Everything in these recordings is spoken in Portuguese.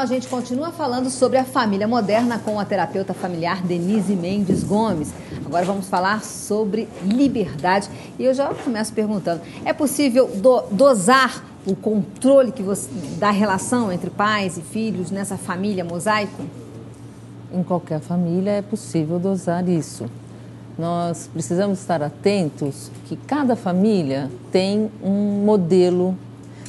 a gente continua falando sobre a família moderna com a terapeuta familiar Denise Mendes Gomes. Agora vamos falar sobre liberdade. E eu já começo perguntando, é possível dosar o controle da relação entre pais e filhos nessa família mosaico? Em qualquer família é possível dosar isso. Nós precisamos estar atentos que cada família tem um modelo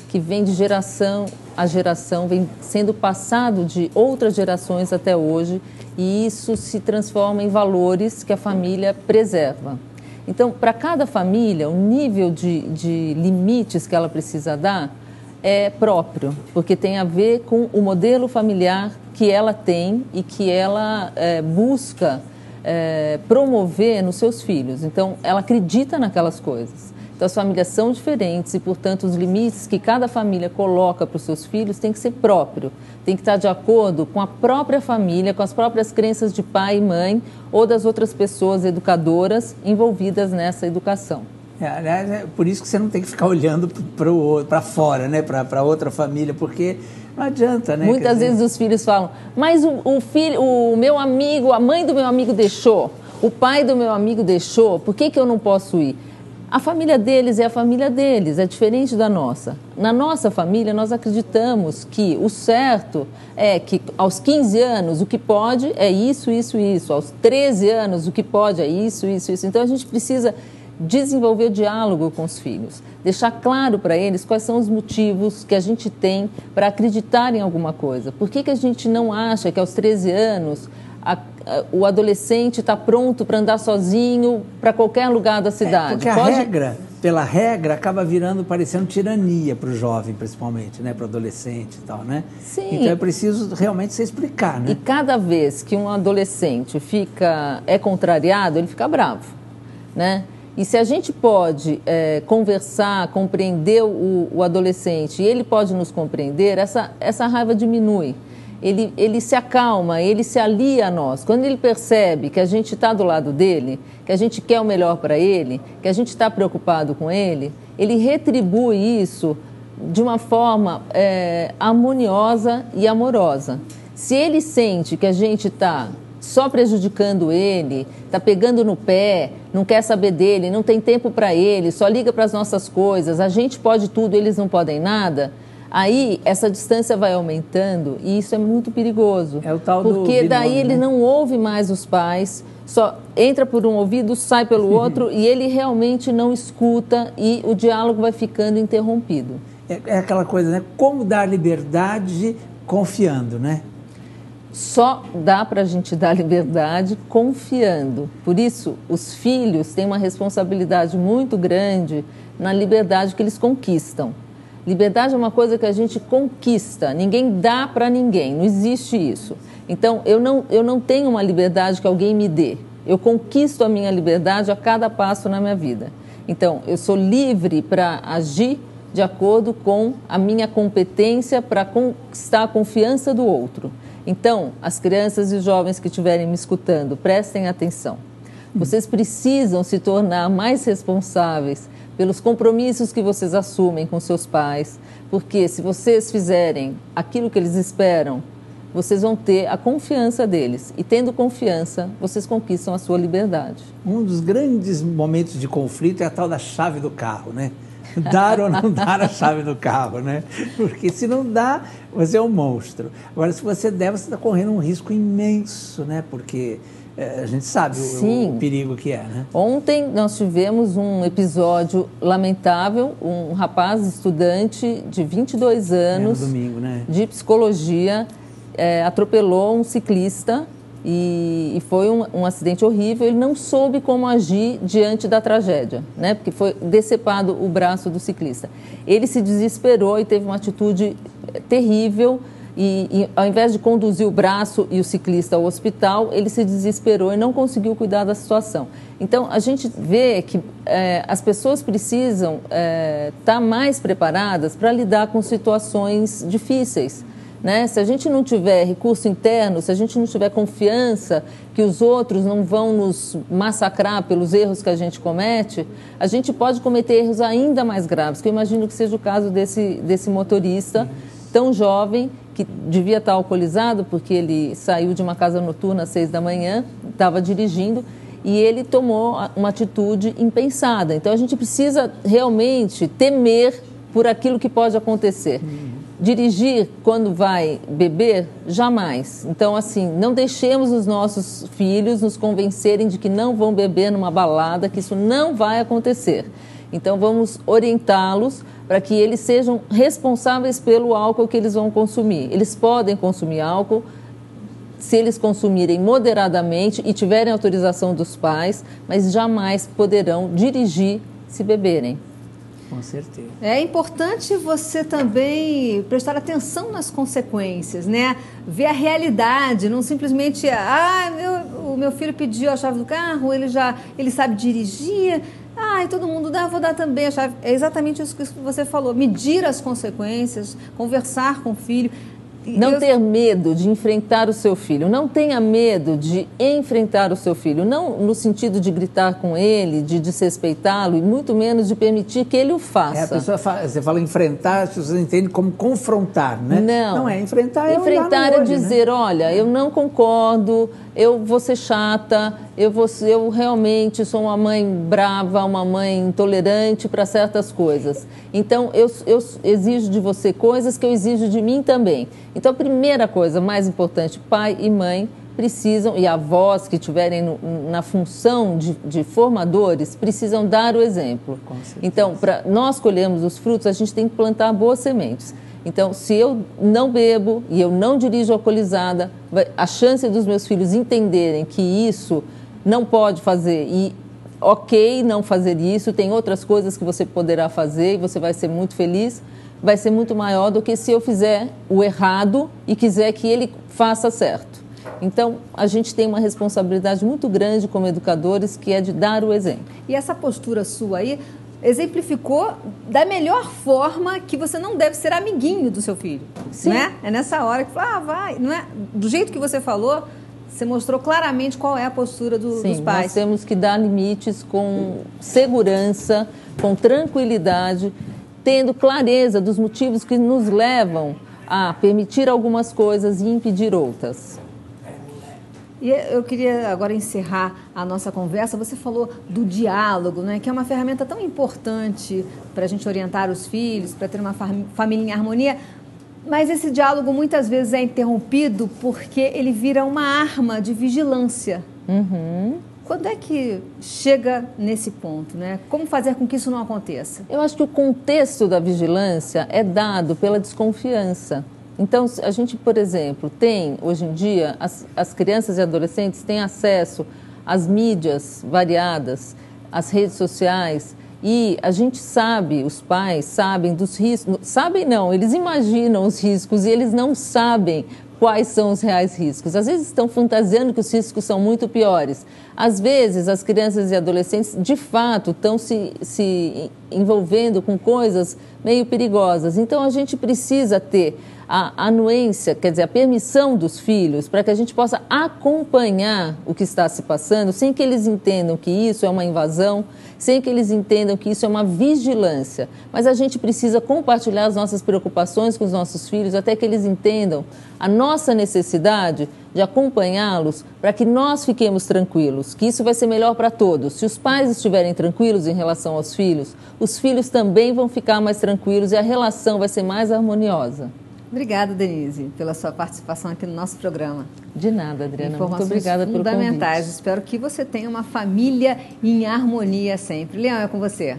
que vem de geração a geração, vem sendo passado de outras gerações até hoje, e isso se transforma em valores que a família preserva. Então, para cada família, o nível de limites que ela precisa dar é próprio, porque tem a ver com o modelo familiar que ela tem e que ela busca promover nos seus filhos. Então, ela acredita naquelas coisas. Então, as famílias são diferentes e, portanto, os limites que cada família coloca para os seus filhos tem que ser próprio, tem que estar de acordo com a própria família, com as próprias crenças de pai e mãe ou das outras pessoas educadoras envolvidas nessa educação. Aliás, é por isso que você não tem que ficar olhando para fora, né? Para outra família, porque não adianta, né? Muitas vezes os filhos falam, mas o meu amigo, a mãe do meu amigo deixou, o pai do meu amigo deixou, por que eu não posso ir? A família deles é a família deles, é diferente da nossa. Na nossa família, nós acreditamos que o certo é que aos 15 anos o que pode é isso, isso, isso. Aos 13 anos o que pode é isso, isso, isso. Então a gente precisa desenvolver o diálogo com os filhos, deixar claro para eles quais são os motivos que a gente tem para acreditar em alguma coisa. Por que a gente não acha que aos 13 anos o adolescente está pronto para andar sozinho para qualquer lugar da cidade? Porque pela regra, acaba parecendo tirania para o jovem, principalmente, né? Para o adolescente e tal, né? Sim. Então é preciso realmente se explicar, né? E cada vez que um adolescente é contrariado, ele fica bravo, né? E se a gente pode conversar, compreender o adolescente, e ele pode nos compreender, essa raiva diminui. Ele se acalma, ele se alia a nós. Quando ele percebe que a gente está do lado dele, que a gente quer o melhor para ele, que a gente está preocupado com ele, ele retribui isso de uma forma harmoniosa e amorosa. Se ele sente que a gente está só prejudicando ele, está pegando no pé, não quer saber dele, não tem tempo para ele, só liga para as nossas coisas, a gente pode tudo, eles não podem nada, aí essa distância vai aumentando e isso é muito perigoso. É o tal do porque daí binômio, ele né? não ouve mais os pais, só entra por um ouvido, sai pelo outro e ele realmente não escuta e o diálogo vai ficando interrompido. É aquela coisa, né? Como dar liberdade confiando, né? Só dá para a gente dar liberdade confiando. Por isso, os filhos têm uma responsabilidade muito grande na liberdade que eles conquistam. Liberdade é uma coisa que a gente conquista, ninguém dá para ninguém, não existe isso. Então, eu não tenho uma liberdade que alguém me dê. Eu conquisto a minha liberdade a cada passo na minha vida. Então, eu sou livre para agir de acordo com a minha competência para conquistar a confiança do outro. Então, as crianças e os jovens que estiverem me escutando, prestem atenção. Vocês precisam se tornar mais responsáveis pelos compromissos que vocês assumem com seus pais, porque se vocês fizerem aquilo que eles esperam, vocês vão ter a confiança deles. E tendo confiança, vocês conquistam a sua liberdade. Um dos grandes momentos de conflito é a tal da chave do carro, né? Dar ou não dar a chave do carro, né? Porque se não dá, você é um monstro. Agora, se você der, você está correndo um risco imenso, né? Porque a gente sabe o perigo que é, né? Ontem nós tivemos um episódio lamentável, um rapaz estudante de 22 anos, no domingo, né? De psicologia, atropelou um ciclista e foi um acidente horrível. Ele não soube como agir diante da tragédia, né? Porque foi decepado o braço do ciclista. Ele se desesperou e teve uma atitude terrível e ao invés de conduzir o braço e o ciclista ao hospital, ele se desesperou e não conseguiu cuidar da situação. Então, a gente vê que as pessoas precisam estar mais preparadas para lidar com situações difíceis, né? Se a gente não tiver recurso interno, se a gente não tiver confiança que os outros não vão nos massacrar pelos erros que a gente comete, a gente pode cometer erros ainda mais graves, que eu imagino que seja o caso desse motorista tão jovem, que devia estar alcoolizado, porque ele saiu de uma casa noturna às 6 da manhã, estava dirigindo, e ele tomou uma atitude impensada. Então, a gente precisa realmente temer por aquilo que pode acontecer. Dirigir quando vai beber, jamais. Então, assim, não deixemos os nossos filhos nos convencerem de que não vão beber numa balada, que isso não vai acontecer. Então, vamos orientá-los para que eles sejam responsáveis pelo álcool que eles vão consumir. Eles podem consumir álcool se eles consumirem moderadamente e tiverem autorização dos pais, mas jamais poderão dirigir se beberem. Com certeza. É importante você também prestar atenção nas consequências, né? Ver a realidade, não simplesmente, o meu filho pediu a chave do carro, ele sabe dirigir, e todo mundo dá, vou dar também a chave. É exatamente isso que você falou, medir as consequências, conversar com o filho. Não ter medo de enfrentar o seu filho, não tenha medo de enfrentar o seu filho, não no sentido de gritar com ele, de desrespeitá-lo e muito menos de permitir que ele o faça. A pessoa você fala enfrentar, as pessoas entendem como confrontar, né? Não é enfrentar, enfrentar é olho, dizer, né? Olha, eu não concordo, eu vou ser chata, eu realmente sou uma mãe brava, uma mãe intolerante para certas coisas. Então, eu exijo de você coisas que eu exijo de mim também. Então, a primeira coisa mais importante, pai e mãe precisam, e avós que estiverem na função de formadores, precisam dar o exemplo. Então, para nós colhermos os frutos, a gente tem que plantar boas sementes. Então, se eu não bebo e eu não dirijo alcoolizada, a chance dos meus filhos entenderem que isso não pode fazer e ok não fazer isso, tem outras coisas que você poderá fazer e você vai ser muito feliz, vai ser muito maior do que se eu fizer o errado e quiser que ele faça certo. Então, a gente tem uma responsabilidade muito grande como educadores, que é de dar o exemplo. E essa postura sua aí exemplificou da melhor forma que você não deve ser amiguinho do seu filho. Sim. Não é? É nessa hora que fala, vai, não é? Do jeito que você falou, você mostrou claramente qual é a postura dos pais. Sim, nós temos que dar limites com segurança, com tranquilidade, tendo clareza dos motivos que nos levam a permitir algumas coisas e impedir outras. E eu queria agora encerrar a nossa conversa. Você falou do diálogo, né, que é uma ferramenta tão importante para a gente orientar os filhos, para ter uma família em harmonia. Mas esse diálogo muitas vezes é interrompido porque ele vira uma arma de vigilância. Quando é que chega nesse ponto, né? Como fazer com que isso não aconteça? Eu acho que o contexto da vigilância é dado pela desconfiança. Então, a gente, por exemplo, tem, hoje em dia, as crianças e adolescentes têm acesso às mídias variadas, às redes sociais, e a gente sabe, os pais sabem dos riscos, sabem não, eles imaginam os riscos e eles não sabem quais são os reais riscos. Às vezes estão fantasiando que os riscos são muito piores. Às vezes, as crianças e adolescentes, de fato, estão se envolvendo com coisas meio perigosas. Então, a gente precisa ter a anuência, quer dizer, a permissão dos filhos, para que a gente possa acompanhar o que está se passando, sem que eles entendam que isso é uma invasão, sem que eles entendam que isso é uma vigilância. Mas a gente precisa compartilhar as nossas preocupações com os nossos filhos, até que eles entendam a nossa necessidade de acompanhá-los, para que nós fiquemos tranquilos, que isso vai ser melhor para todos. Se os pais estiverem tranquilos em relação aos filhos, os filhos também vão ficar mais tranquilos e a relação vai ser mais harmoniosa. Obrigada, Denise, pela sua participação aqui no nosso programa. De nada, Adriana. Informações muito obrigada pelo convite. fundamentais. Espero que você tenha uma família em harmonia sempre. Leão, é com você.